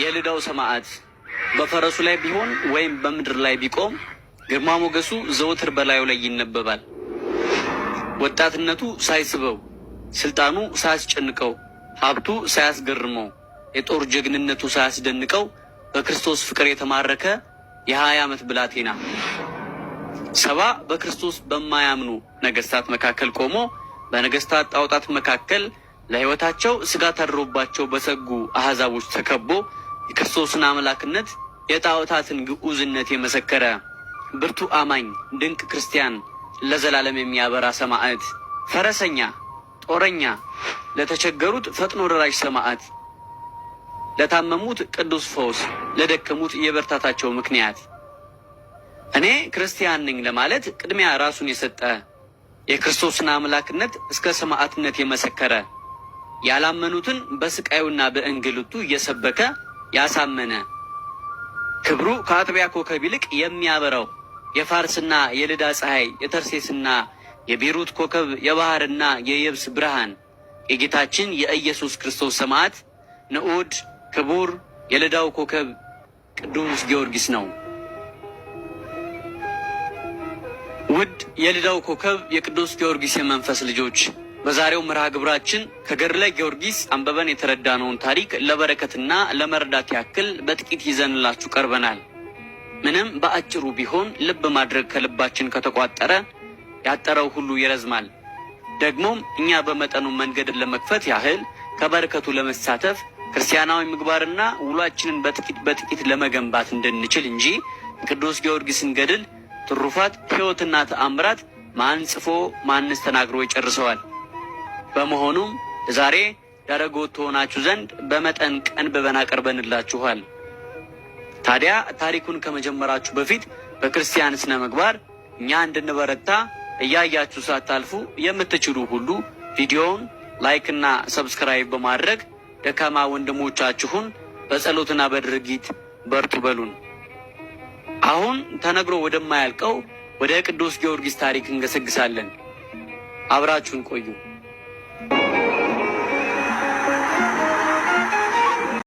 የልዳው ሰማዕት በፈረሱ ላይ ቢሆን ወይም በምድር ላይ ቢቆም ግርማ ሞገሱ ዘወትር በላዩ ላይ ይነበባል። ወጣትነቱ ሳይስበው፣ ስልጣኑ ሳያስጨንቀው፣ ሀብቱ ሳያስገርመው፣ የጦር ጀግንነቱ ሳያስደንቀው በክርስቶስ ፍቅር የተማረከ የ20 ዓመት ብላቴና 70 በክርስቶስ በማያምኑ ነገስታት መካከል ቆሞ በነገስታት ጣዖታት መካከል ለሕይወታቸው ስጋት አድሮባቸው በሰጉ አሕዛቦች ተከቦ የክርስቶስን አምላክነት የጣዖታትን ግዑዝነት የመሰከረ ብርቱ አማኝ ድንቅ ክርስቲያን ለዘላለም የሚያበራ ሰማዕት፣ ፈረሰኛ፣ ጦረኛ፣ ለተቸገሩት ፈጥኖ ደራሽ ሰማዕት፣ ለታመሙት ቅዱስ ፈውስ፣ ለደከሙት የበርታታቸው ምክንያት፣ እኔ ክርስቲያን ነኝ ለማለት ቅድሚያ ራሱን የሰጠ የክርስቶስን አምላክነት እስከ ሰማዕትነት የመሰከረ ያላመኑትን በስቃዩና በእንግልቱ እየሰበከ ያሳመነ ክብሩ ከአጥቢያ ኮከብ ይልቅ የሚያበራው የፋርስና የልዳ ፀሐይ የተርሴስና የቤሩት ኮከብ የባህርና የየብስ ብርሃን የጌታችን የኢየሱስ ክርስቶስ ሰማዕት ንዑድ ክቡር የልዳው ኮከብ ቅዱስ ጊዮርጊስ ነው። ውድ የልዳው ኮከብ የቅዱስ ጊዮርጊስ የመንፈስ ልጆች በዛሬው መርሃ ግብራችን ከገድለ ጊዮርጊስ አንበበን የተረዳነውን ታሪክ ለበረከትና ለመረዳት ያክል በጥቂት ይዘንላችሁ ቀርበናል። ምንም በአጭሩ ቢሆን ልብ ማድረግ ከልባችን ከተቋጠረ ያጠረው ሁሉ ይረዝማል። ደግሞም እኛ በመጠኑ መንገድን ለመክፈት ያህል ከበረከቱ ለመሳተፍ ክርስቲያናዊ ምግባርና ውሏችንን በጥቂት ለመገንባት እንድንችል እንጂ ቅዱስ ጊዮርጊስን ገድል ትሩፋት፣ ሕይወትና ተአምራት ማን ጽፎ ማንስ ተናግሮ ይጨርሰዋል? በመሆኑም ዛሬ ዳረጎት ትሆናችሁ ዘንድ በመጠን ቀንብበን አቀርበንላችኋል። ታዲያ ታሪኩን ከመጀመራችሁ በፊት በክርስቲያን ስነ ምግባር እኛ እንድንበረታ እያያችሁ ሳታልፉ የምትችሉ ሁሉ ቪዲዮውን ላይክና ሰብስክራይብ በማድረግ ደካማ ወንድሞቻችሁን በጸሎትና በድርጊት በርቱ በሉን። አሁን ተነግሮ ወደማያልቀው ወደ ቅዱስ ጊዮርጊስ ታሪክ እንገሰግሳለን። አብራችሁን ቆዩ።